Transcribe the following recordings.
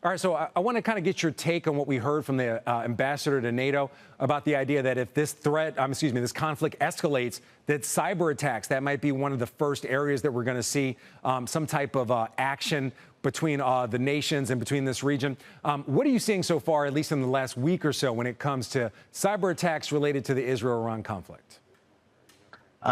All right, so I want to kind of get your take on what we heard from the ambassador to NATO about the idea that if this this conflict escalates, that cyber attacks, that might be one of the first areas that we're going to see some type of action between the nations and between this region. What are you seeing so far, at least in the last week or so, when it comes to cyber attacks related to the Israel-Iran conflict?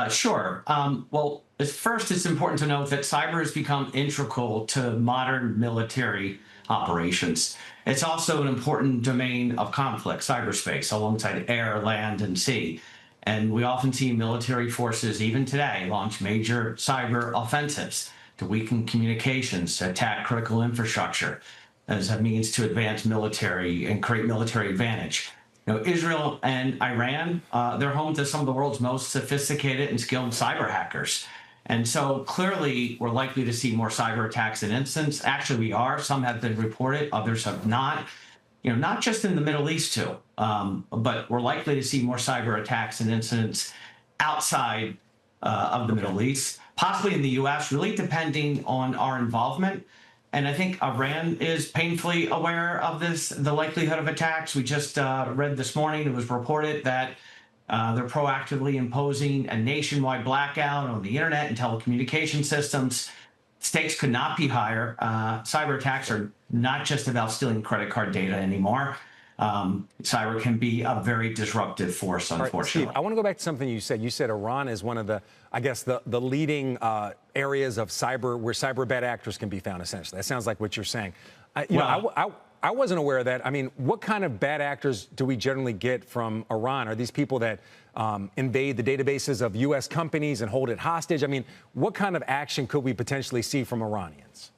Sure. Well, first, it's important to note that cyber has become integral to modern military operations. It's also an important domain of conflict, cyberspace, alongside air, land, and sea. And we often see military forces, even today, launch major cyber offensives to weaken communications, to attack critical infrastructure as a means to advance military and create military advantage. You know, Israel and Iran, they're home to some of the world's most sophisticated and skilled cyber hackers. And so clearly, we're likely to see more cyber attacks and incidents. Actually, we are. Some have been reported, others have not. You know, not just in the Middle East, too, but we're likely to see more cyber attacks and incidents outside of the Middle East, possibly in the U.S., really depending on our involvement. And I think Iran is painfully aware of this, the likelihood of attacks. We just read this morning, it was reported that they're proactively imposing a nationwide blackout on the internet and telecommunication systems. Stakes could not be higher. Cyber attacks are not just about stealing credit card data anymore. Cyber can be a very disruptive force, unfortunately. Steve, I want to go back to something you said. You said Iran is one of the, I guess, the leading areas of cyber where cyber bad actors can be found, essentially. That sounds like what you're saying. I wasn't aware of that. I mean, what kind of bad actors do we generally get from Iran? Are these people that invade the databases of U.S. companies and hold it hostage? I mean, what kind of action could we potentially see from Iranians?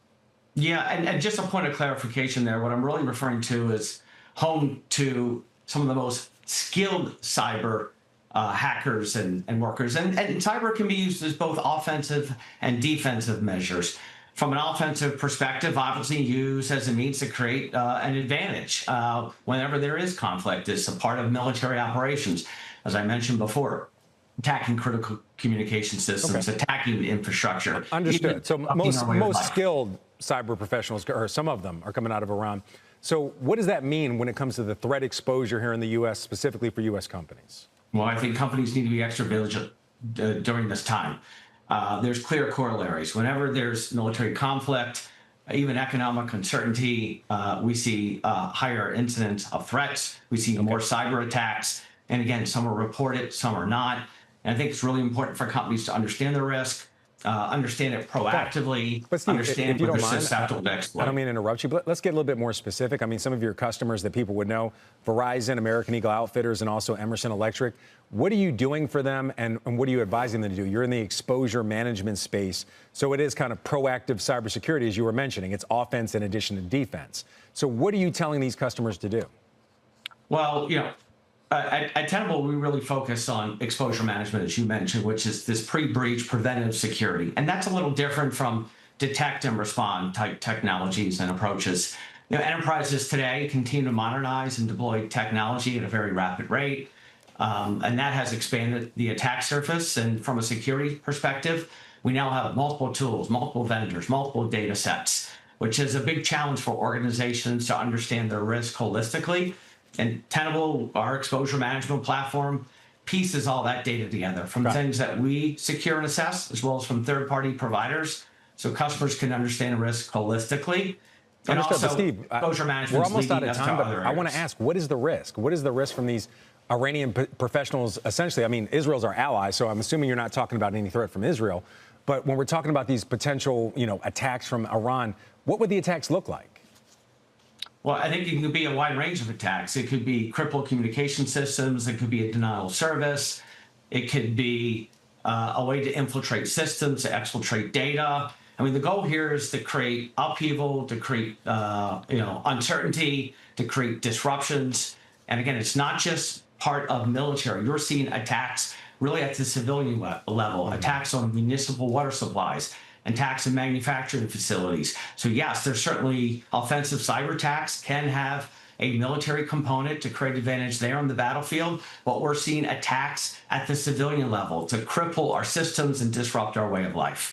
Yeah, and just a point of clarification there. What I'm really referring to is home to some of the most skilled cyber hackers and workers. And cyber can be used as both offensive and defensive measures. From an offensive perspective, obviously used as a means to create an advantage whenever there is conflict. It's a part of military operations, as I mentioned before, attacking critical communication systems, attacking the infrastructure. Understood. So most skilled cyber professionals, or some of them, are coming out of Iran. So what does that mean when it comes to the threat exposure here in the U.S., specifically for U.S. companies? Well, I think companies need to be extra vigilant during this time. There's clear corollaries. Whenever there's military conflict, even economic uncertainty, we see higher incidents of threats. We see more cyber attacks. And again, some are reported, some are not. And I think it's really important for companies to understand the risk, understand it proactively, but Steve, understand what they're susceptible to exploit. I don't mean to interrupt you, but let's get a little bit more specific. I mean, some of your customers that people would know, Verizon, American Eagle Outfitters, and also Emerson Electric. What are you doing for them, and what are you advising them to do? You're in the exposure management space, so it is kind of proactive cybersecurity, as you were mentioning. It's offense in addition to defense. So what are you telling these customers to do? Well, you know, at Tenable, we really focus on exposure management, as you mentioned, which is this pre-breach preventative security. And that's a little different from detect and respond type technologies and approaches. You know, enterprises today continue to modernize and deploy technology at a very rapid rate. And that has expanded the attack surface. And from a security perspective, we now have multiple tools, multiple vendors, multiple data sets, which is a big challenge for organizations to understand their risk holistically. And Tenable, our exposure management platform, pieces all that data together from things that we secure and assess, as well as from third-party providers, so customers can understand risk holistically. And also, Steve, exposure management. We're almost out of time, but I want to ask, what is the risk? What is the risk from these Iranian professionals? Essentially, I mean, Israel's our ally, so I'm assuming you're not talking about any threat from Israel. But when we're talking about these potential, attacks from Iran, what would the attacks look like? Well, I think it could be a wide range of attacks. It could be crippled communication systems. It could be a denial of service. It could be a way to infiltrate systems, to exfiltrate data. I mean, the goal here is to create upheaval, to create uncertainty, to create disruptions. And again, it's not just part of military. You're seeing attacks really at the civilian level, attacks on municipal water supplies, attacks in manufacturing facilities. So yes, there's certainly offensive cyber attacks can have a military component to create advantage there on the battlefield, but we're seeing attacks at the civilian level to cripple our systems and disrupt our way of life.